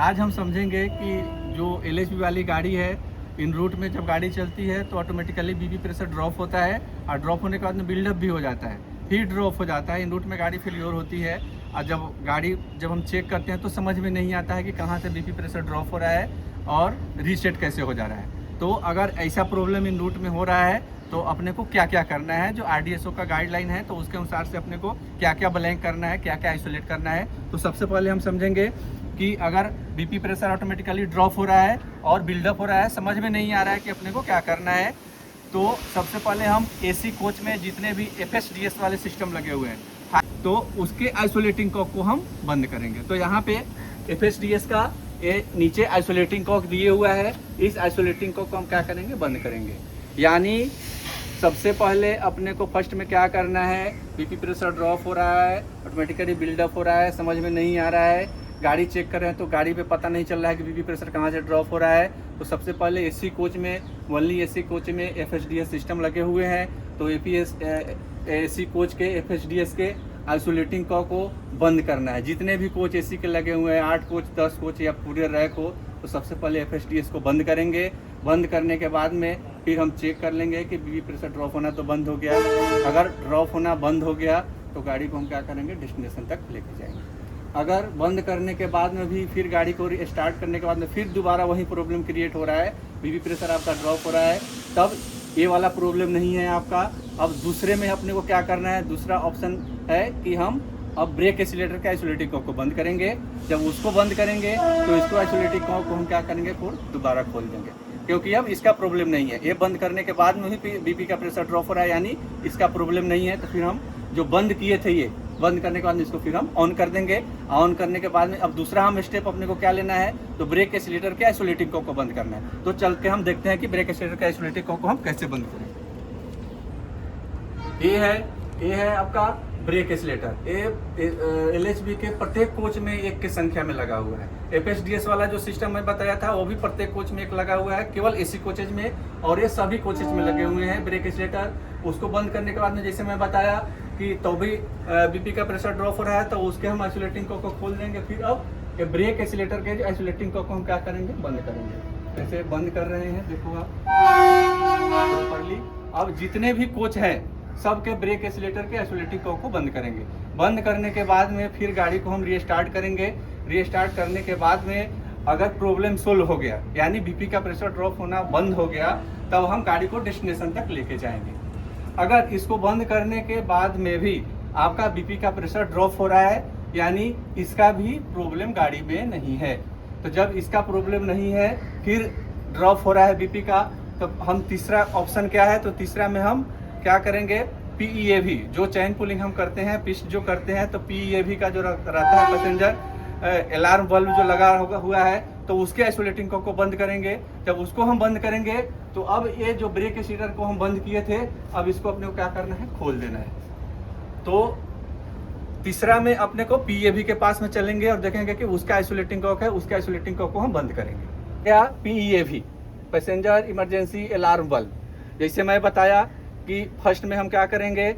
आज हम समझेंगे कि जो एलएचबी वाली गाड़ी है, इन रूट में जब गाड़ी चलती है तो ऑटोमेटिकली बीपी प्रेशर ड्रॉप होता है और ड्रॉप होने के बाद में बिल्डअप भी हो जाता है, फिर ड्रॉप हो जाता है। इन रूट में गाड़ी फेलियर होती है और जब हम चेक करते हैं तो समझ में नहीं आता है कि कहाँ से बीपी प्रेशर ड्रॉप हो रहा है और रीसेट कैसे हो जा रहा है। तो अगर ऐसा प्रॉब्लम इन रूट में हो रहा है तो अपने को क्या क्या करना है, जो आरडीएसओ का गाइडलाइन है तो उसके अनुसार से अपने को क्या क्या ब्लैंक करना है, क्या क्या आइसोलेट करना है। तो सबसे पहले हम समझेंगे कि अगर बीपी प्रेशर ऑटोमेटिकली ड्रॉप हो रहा है और बिल्डअप हो रहा है, समझ में नहीं आ रहा है कि अपने को क्या करना है, तो सबसे पहले हम एसी कोच में जितने भी एफएसडीएस वाले सिस्टम लगे हुए हैं तो उसके आइसोलेटिंग कॉक को हम बंद करेंगे। तो यहाँ पे एफएसडीएस का ये नीचे आइसोलेटिंग कॉक दिए हुआ है, इस आइसोलेटिंग कॉक को हम क्या करेंगे, बंद करेंगे। यानी सबसे पहले अपने को फर्स्ट में क्या करना है, बीपी प्रेशर ड्रॉप हो रहा है, ऑटोमेटिकली बिल्डअप हो रहा है, समझ में नहीं आ रहा है, गाड़ी चेक कर रहे हैं तो गाड़ी पे पता नहीं चल रहा है कि बीपी प्रेशर कहाँ से ड्रॉप हो रहा है। तो सबसे पहले एसी कोच में, ओनली एसी कोच में एफएसडीएस सिस्टम लगे हुए हैं, तो एसी कोच के एफएसडीएस के आइसोलेटिंग कॉक को बंद करना है। जितने भी कोच एसी के लगे हुए हैं, 8 कोच 10 कोच या पूरे रैक हो, तो सबसे पहले एफएसडीएस को बंद करेंगे। बंद करने के बाद में फिर हम चेक कर लेंगे कि बीपी प्रेशर ड्रॉप होना तो बंद हो गया। अगर ड्रॉप होना बंद हो गया तो गाड़ी को हम क्या करेंगे, डेस्टिनेशन तक लेके जाएंगे। अगर बंद करने के बाद में भी फिर गाड़ी को स्टार्ट करने के बाद में फिर दोबारा वही प्रॉब्लम क्रिएट हो रहा है, बीपी प्रेशर आपका ड्रॉप हो रहा है, तब ये वाला प्रॉब्लम नहीं है आपका। अब दूसरे में अपने को क्या करना है, दूसरा ऑप्शन है कि हम अब ब्रेक एक्सीलरेटर के आइसोलेटिंग कॉक को बंद करेंगे। जब उसको बंद करेंगे तो इसको आइसोलेटिंग कॉक को हम क्या करेंगे, फिर दोबारा खोल देंगे, क्योंकि अब इसका प्रॉब्लम नहीं है। ये बंद करने के बाद में ही बीपी का प्रेशर ड्रॉप हो रहा है, यानी इसका प्रॉब्लम नहीं है। तो फिर हम जो बंद किए थे, ये बंद करने के बाद इसको फिर हम ऑन कर देंगे। ऑन करने के बाद में अब दूसरा हम स्टेप अपने को क्या लेना है, तो ब्रेक एक्सीलरेटर के आइसोलेटिंग कॉक को बंद करना है। तो चल के हम देखते हैं कि ब्रेक एक्सीलरेटर के आइसोलेटिंग कॉक को हम कैसे बंद करें। ये है आपका ब्रेक एक्सीलरेटर। एलएचबी के प्रत्येक कोच में एक की संख्या में लगा हुआ है। एफएसडीएस वाला जो सिस्टम मैं बताया था वो भी प्रत्येक कोच में एक लगा हुआ है, केवल एसी कोचेज में, और ये सभी कोचेज में लगे हुए हैं ब्रेक एक्सीलरेटर। उसको बंद करने के बाद में जैसे मैं बताया कि तो भी बीपी का प्रेशर ड्रॉप हो रहा है, तो उसके हम आइसोलेटिंग कॉक को खोल देंगे। फिर अब ये ब्रेक एक्सीलरेटर के आइसोलेटिंग कॉक को हम क्या करेंगे, बंद करेंगे। जैसे बंद कर रहे हैं, देखो आप प्रॉपर्ली। अब जितने भी कोच है सबके ब्रेक एक्सीलरेटर के आइसोलेटिंग कॉक को बंद करेंगे। बंद करने के बाद में फिर गाड़ी को हम रीस्टार्ट करेंगे। रीस्टार्ट करने के बाद में अगर प्रॉब्लम सोल्व हो गया, यानी बीपी का प्रेशर ड्रॉप होना बंद हो गया, तब हम गाड़ी को डेस्टिनेशन तक लेके जाएंगे। अगर इसको बंद करने के बाद में भी आपका बीपी का प्रेशर ड्रॉप हो रहा है, यानी इसका भी प्रॉब्लम गाड़ी में नहीं है। तो जब इसका प्रॉब्लम नहीं है, फिर ड्रॉप हो रहा है बीपी का, तो हम तीसरा ऑप्शन क्या है, तो तीसरा में हम क्या करेंगे, पीईएवी जो चैन पुलिंग हम करते हैं, पिस्ट जो करते हैं, तो पीईएवी का जो रहता है पैसेंजर अलार्म बल्ब जो लगा हुआ है, तो उसके आइसोलेटिंग कॉक को बंद करेंगे। जब उसको हम बंद करेंगे तो अब ये जो ब्रेक एक्सीलरेटर को हम बंद किए थे, अब इसको अपने को क्या करना है, खोल देना है। तो तीसरा में अपने को पीईएवी के पास में चलेंगे और देखेंगे कि उसका आइसोलेटिंग कॉक है, उसके आइसोलेटिंग कॉक को हम बंद करेंगे। क्या, पीईएवी पैसेंजर इमरजेंसी अलार्म बल्ब। जैसे मैं बताया कि फर्स्ट में हम क्या करेंगे,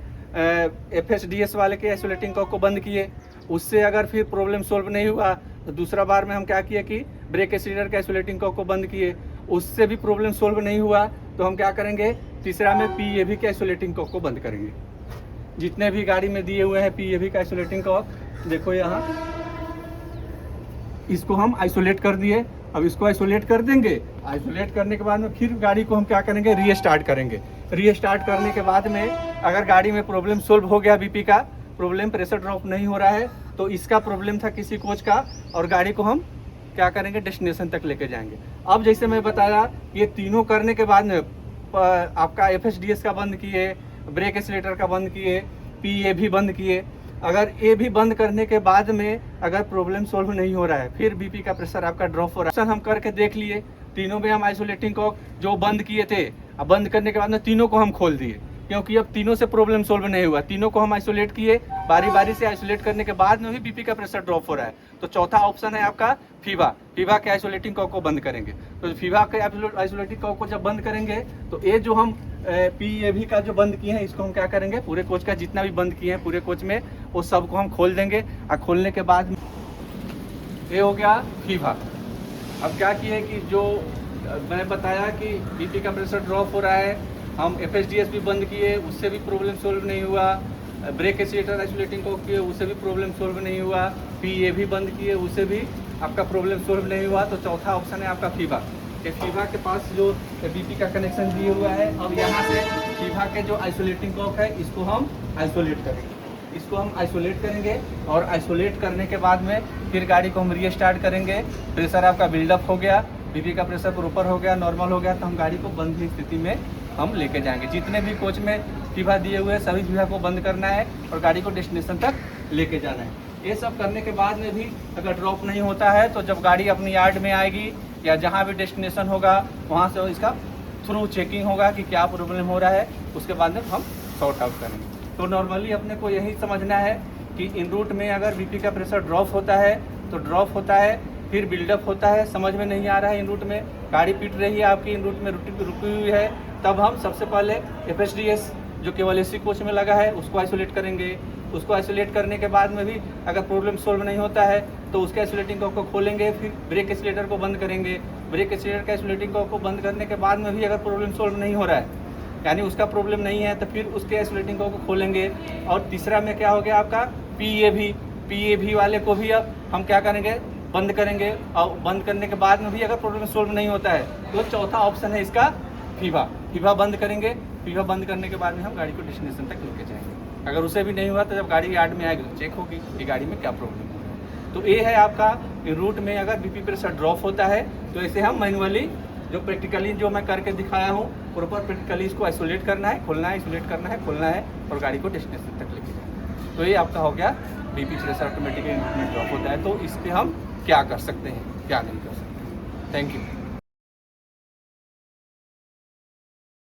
एफएसडीएस वाले के आइसोलेटिंग कॉक को बंद किए, उससे अगर फिर प्रॉब्लम सोल्व नहीं हुआ तो दूसरा बार में हम क्या किए कि ब्रेक एक्सीलरेटर के आइसोलेटिंग कॉक को बंद किए, उससे भी प्रॉब्लम सोल्व नहीं हुआ तो हम क्या करेंगे, तीसरा में पीईएवी के आइसोलेटिंग कॉक को बंद करेंगे। जितने भी गाड़ी में दिए हुए हैं पीईएवी का आइसोलेटिंग कॉक, देखो यहाँ, इसको हम आइसोलेट कर दिए। अब इसको आइसोलेट कर देंगे। आइसोलेट करने के बाद में फिर गाड़ी को हम क्या करेंगे, रीस्टार्ट करेंगे। रीस्टार्ट करने के बाद में अगर गाड़ी में प्रॉब्लम सोल्व हो गया, बीपी का प्रॉब्लम, प्रेशर ड्रॉप नहीं हो रहा है, तो इसका प्रॉब्लम था किसी कोच का, और गाड़ी को हम क्या करेंगे, डेस्टिनेशन तक लेके जाएंगे। अब जैसे मैं बताया, ये तीनों करने के बाद में आपका एफएसडीएस का बंद किए, ब्रेक एक्सीलरेटर का बंद किए, पीईएवी बंद किए। अगर ये भी बंद करने के बाद में अगर प्रॉब्लम सोल्व नहीं हो रहा है, फिर बीपी का प्रेशर आपका ड्रॉप हो रहा है, हम करके देख लिए। तीनों में हम आइसोलेटिंग कॉक जो बंद किए थे, अब बंद करने के बाद में तीनों को हम खोल दिए, क्योंकि अब तीनों से प्रॉब्लम सोल्व नहीं हुआ। तीनों को हम आइसोलेट किए, बारी बारी से आइसोलेट करने के बाद में भी बीपी का प्रेशर ड्रॉप हो रहा है। तो चौथा ऑप्शन है आपका फीवा के आइसोलेटिंग कॉक को बंद करेंगे। तो फीवा के आइसोलेटिंग कॉक को जब बंद करेंगे तो ये जो हम पीईएवी का जो बंद किए हैं, इसको हम क्या करेंगे, पूरे कोच का जितना भी बंद किए हैं पूरे कोच में, वो सबको हम खोल देंगे। और खोलने के बाद ये हो गया फीवा। अब क्या किए कि जो मैंने बताया कि बीपी का प्रेशर ड्रॉप हो रहा है, हम FSDS भी बंद किए, उससे भी प्रॉब्लम सोल्व नहीं हुआ। ब्रेक एक्सीलेटर आइसोलेटिंग को किए, उससे भी प्रॉब्लम सोल्व नहीं हुआ। PA भी बंद किए, उससे भी आपका प्रॉब्लम सोल्व नहीं हुआ। तो चौथा ऑप्शन है आपका फीवा। फीवा के पास जो बीपी का कनेक्शन दिए हुआ है, अब यहाँ से फीवा के जो आइसोलेटिंग कॉक है इसको हम आइसोलेट करेंगे। इसको हम आइसोलेट करेंगे और आइसोलेट करने के बाद में फिर गाड़ी को हम रीस्टार्ट करेंगे। प्रेशर आपका बिल्डअप हो गया, बीपी का प्रेशर प्रॉपर हो गया, नॉर्मल हो गया, तो हम गाड़ी को बंद की स्थिति में हम लेके जाएंगे। जितने भी कोच में फीवा दिए हुए हैं सभी फीवा को बंद करना है और गाड़ी को डेस्टिनेशन तक लेके जाना है। ये सब करने के बाद में भी अगर ड्रॉप नहीं होता है तो जब गाड़ी अपनी यार्ड में आएगी या जहाँ भी डेस्टिनेशन होगा वहाँ से इसका थ्रू चेकिंग होगा कि क्या प्रॉब्लम हो रहा है, उसके बाद में हम सॉर्ट आउट करेंगे। तो नॉर्मली अपने को यही समझना है कि इन रूट में अगर बीपी का प्रेशर ड्रॉप होता है तो ड्रॉप होता है, फिर बिल्डअप होता है, समझ में नहीं आ रहा है इन रूट में, गाड़ी पिट रही है आपकी इन रूट में रुकी हुई है, तब हम सबसे पहले FSDS जो केवल AC कोच में लगा है उसको आइसोलेट करेंगे। उसको आइसोलेट करने के बाद में भी अगर प्रॉब्लम सोल्व नहीं होता है तो उसके आइसोलेटिंग कॉक को खोलेंगे, फिर ब्रेक एक्सीलेटर को बंद करेंगे। ब्रेक एक्सीलेटर का आइसोलेटिंग कॉक को बंद करने के बाद में भी अगर प्रॉब्लम सोल्व नहीं हो रहा है, यानी उसका प्रॉब्लम नहीं है, तो फिर उसके आइसोलेटिंग कॉक को खोलेंगे। और तीसरा में क्या हो गया आपका PA वाले को भी अब हम क्या करेंगे, बंद करेंगे। और बंद करने के बाद में भी अगर प्रॉब्लम सोल्व नहीं होता है तो चौथा ऑप्शन है इसका फीवा बंद करेंगे। फीवा बंद करने के बाद में हम गाड़ी को डेस्टिनेशन तक लेके जाएंगे। अगर उसे भी नहीं हुआ तो जब गाड़ी यार्ड में आएगी तो चेक होगी कि गाड़ी में क्या प्रॉब्लम हो रहा है। तो ये है आपका रूट में अगर बीपी प्रेशर ड्रॉप होता है तो ऐसे हम मैनुअली जो प्रैक्टिकली जो मैं करके दिखाया हूँ प्रॉपर प्रैक्टिकली इसको आइसोलेट करना है, खोलना है, आइसोलेट करना है, खोलना है और गाड़ी को डेस्टिनेशन तक लेके जाना है। तो ये आपका हो गया बीपी प्रेशर ऑटोमेटिकली ड्रॉप होता है। तो इस पर हम क्या कर सकते हैं, क्या नहीं कर सकते। Thank you.